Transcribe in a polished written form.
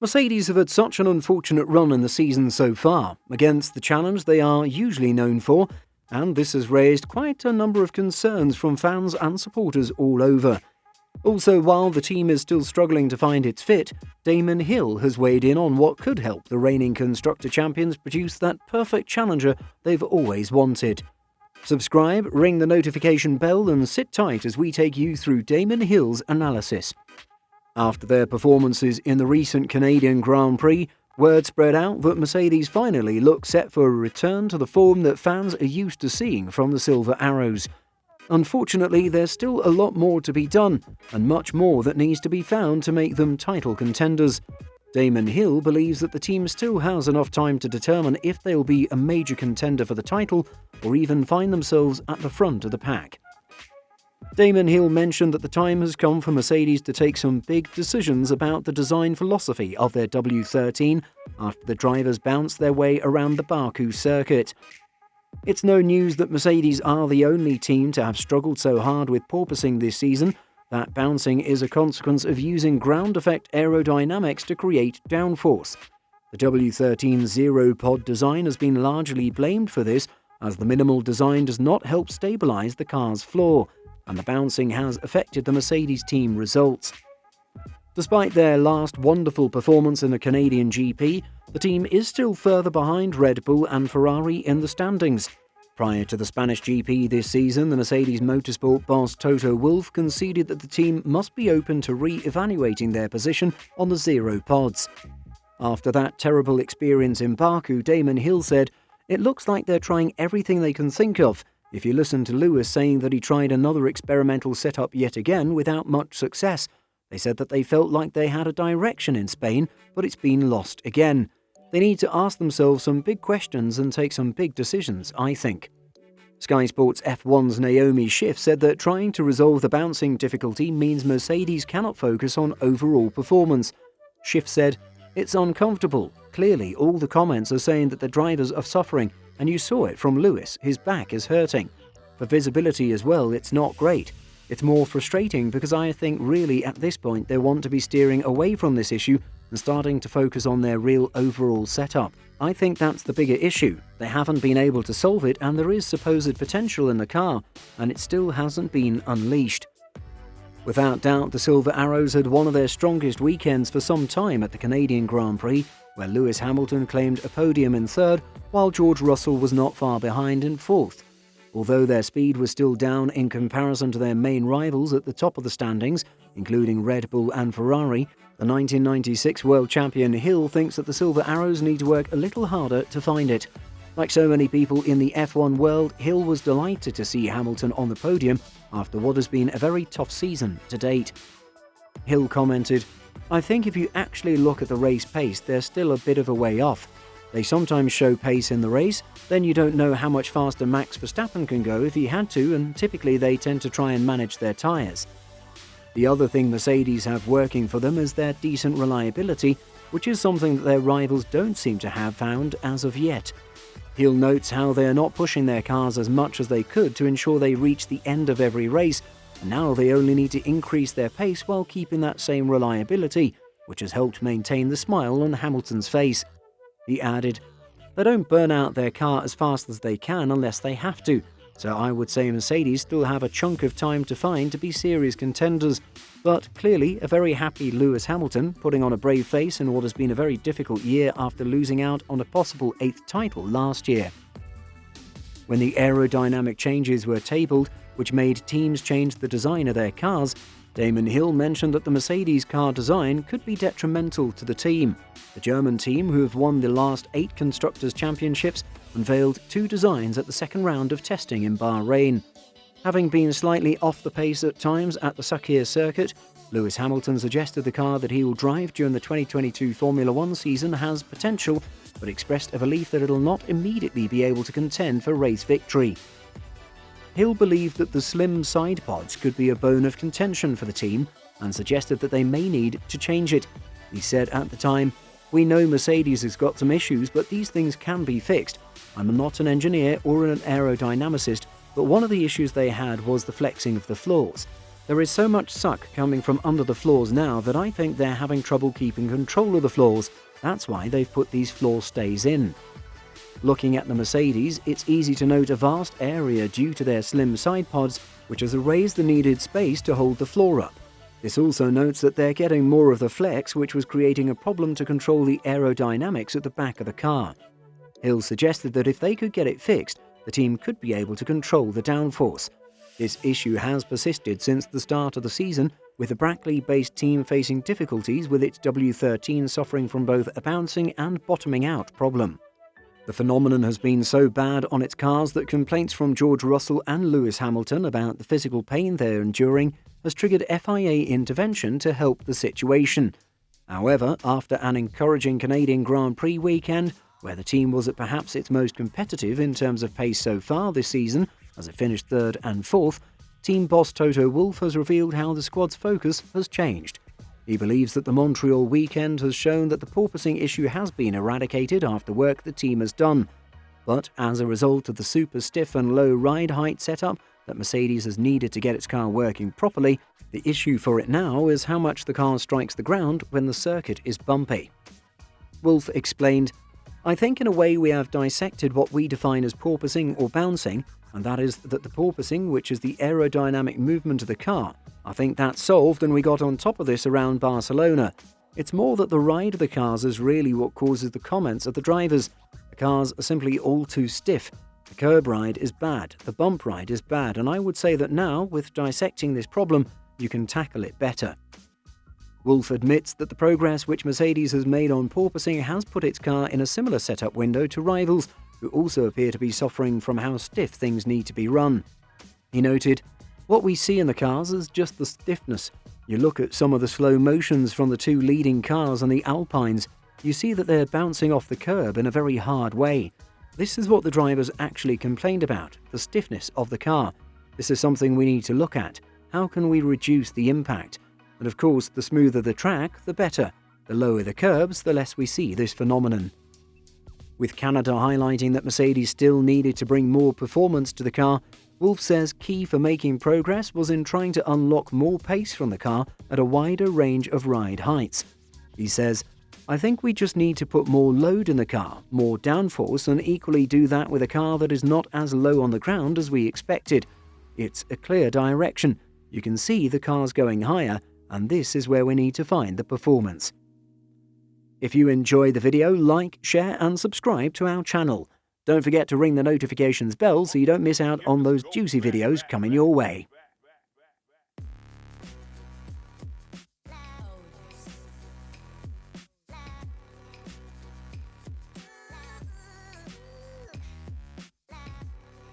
Mercedes have had such an unfortunate run in the season so far, against the challenge they are usually known for, and this has raised quite a number of concerns from fans and supporters all over. Also, while the team is still struggling to find its fit, Damon Hill has weighed in on what could help the reigning constructor champions produce that perfect challenger they've always wanted. Subscribe, ring the notification bell and sit tight as we take you through Damon Hill's analysis. After their performances in the recent Canadian Grand Prix, word spread out that Mercedes finally look set for a return to the form that fans are used to seeing from the Silver Arrows. Unfortunately, there's still a lot more to be done, and much more that needs to be found to make them title contenders. Damon Hill believes that the team still has enough time to determine if they'll be a major contender for the title, or even find themselves at the front of the pack. Damon Hill mentioned that the time has come for Mercedes to take some big decisions about the design philosophy of their W13 after the drivers bounced their way around the Baku circuit. It's no news that Mercedes are the only team to have struggled so hard with porpoising this season. That bouncing is a consequence of using ground effect aerodynamics to create downforce. The W13 zero-pod design has been largely blamed for this, as the minimal design does not help stabilize the car's floor, and the bouncing has affected the Mercedes team results. Despite their last wonderful performance in the Canadian GP, the team is still further behind Red Bull and Ferrari in the standings. Prior to the Spanish GP this season, the Mercedes Motorsport boss Toto Wolff conceded that the team must be open to re-evaluating their position on the zero pods. After that terrible experience in Baku, Damon Hill said, "It looks like they're trying everything they can think of. If you listen to Lewis saying that he tried another experimental setup yet again without much success, they said that they felt like they had a direction in Spain, but it's been lost again. They need to ask themselves some big questions and take some big decisions, I think." Sky Sports F1's Naomi Schiff said that trying to resolve the bouncing difficulty means Mercedes cannot focus on overall performance. Schiff said, "It's uncomfortable. Clearly, all the comments are saying that the drivers are suffering, and you saw it from Lewis, his back is hurting. For visibility as well, it's not great. It's more frustrating because I think really at this point they want to be steering away from this issue and starting to focus on their real overall setup. I think that's the bigger issue. They haven't been able to solve it, and there is supposed potential in the car, and it still hasn't been unleashed." Without doubt, the Silver Arrows had one of their strongest weekends for some time at the Canadian Grand Prix, where Lewis Hamilton claimed a podium in third, while George Russell was not far behind in fourth. Although their speed was still down in comparison to their main rivals at the top of the standings, including Red Bull and Ferrari, the 1996 world champion Hill thinks that the Silver Arrows need to work a little harder to find it. Like so many people in the F1 world, Hill was delighted to see Hamilton on the podium after what has been a very tough season to date. Hill commented, "I think if you actually look at the race pace, they're still a bit of a way off. They sometimes show pace in the race, then you don't know how much faster Max Verstappen can go if he had to, and typically they tend to try and manage their tyres." The other thing Mercedes have working for them is their decent reliability, which is something that their rivals don't seem to have found as of yet. Hill notes how they are not pushing their cars as much as they could to ensure they reach the end of every race, and now they only need to increase their pace while keeping that same reliability, which has helped maintain the smile on Hamilton's face. He added, "They don't burn out their car as fast as they can unless they have to, so I would say Mercedes still have a chunk of time to find to be serious contenders, but clearly a very happy Lewis Hamilton putting on a brave face in what has been a very difficult year after losing out on a possible 8th title last year." When the aerodynamic changes were tabled, which made teams change the design of their cars, Damon Hill mentioned that the Mercedes car design could be detrimental to the team. The German team, who have won the last 8 Constructors' Championships, unveiled 2 designs at the second round of testing in Bahrain. Having been slightly off the pace at times at the Sakir circuit, Lewis Hamilton suggested the car that he will drive during the 2022 Formula One season has potential, but expressed a belief that it'll not immediately be able to contend for race victory. Hill believed that the slim side pods could be a bone of contention for the team and suggested that they may need to change it. He said at the time, "We know Mercedes has got some issues, but these things can be fixed. I'm not an engineer or an aerodynamicist, but one of the issues they had was the flexing of the floors. There is so much suck coming from under the floors now that I think they're having trouble keeping control of the floors. That's why they've put these floor stays in. Looking at the Mercedes, it's easy to note a vast area due to their slim side pods, which has erased the needed space to hold the floor up. This also notes that they're getting more of the flex, which was creating a problem to control the aerodynamics at the back of the car. Hill suggested that if they could get it fixed, the team could be able to control the downforce. This issue has persisted since the start of the season, with the Brackley-based team facing difficulties with its W13 suffering from both a bouncing and bottoming out problem. The phenomenon has been so bad on its cars that complaints from George Russell and Lewis Hamilton about the physical pain they're enduring has triggered FIA intervention to help the situation. However, after an encouraging Canadian Grand Prix weekend, where the team was at perhaps its most competitive in terms of pace so far this season, as it finished third and fourth, team boss Toto Wolff has revealed how the squad's focus has changed. He believes that the Montreal weekend has shown that the porpoising issue has been eradicated after work the team has done. But as a result of the super stiff and low ride height setup that Mercedes has needed to get its car working properly, the issue for it now is how much the car strikes the ground when the circuit is bumpy. Wolff explained, "I think in a way we have dissected what we define as porpoising or bouncing, and that is that the porpoising, which is the aerodynamic movement of the car, I think that's solved and we got on top of this around Barcelona. It's more that the ride of the cars is really what causes the comments of the drivers. The cars are simply all too stiff. The curb ride is bad, the bump ride is bad, and I would say that now, with dissecting this problem, you can tackle it better." Wolff admits that the progress which Mercedes has made on porpoising has put its car in a similar setup window to rivals, who also appear to be suffering from how stiff things need to be run. He noted, "What we see in the cars is just the stiffness. You look at some of the slow motions from the two leading cars and the Alpines, you see that they're bouncing off the curb in a very hard way. This is what the drivers actually complained about, the stiffness of the car. This is something we need to look at. How can we reduce the impact? And of course, the smoother the track, the better. The lower the curbs, the less we see this phenomenon." With Canada highlighting that Mercedes still needed to bring more performance to the car, Wolff says key for making progress was in trying to unlock more pace from the car at a wider range of ride heights. He says, "I think we just need to put more load in the car, more downforce, and equally do that with a car that is not as low on the ground as we expected. It's a clear direction. You can see the car's going higher, and this is where we need to find the performance." If you enjoyed the video, like, share and subscribe to our channel. Don't forget to ring the notifications bell so you don't miss out on those juicy videos coming your way.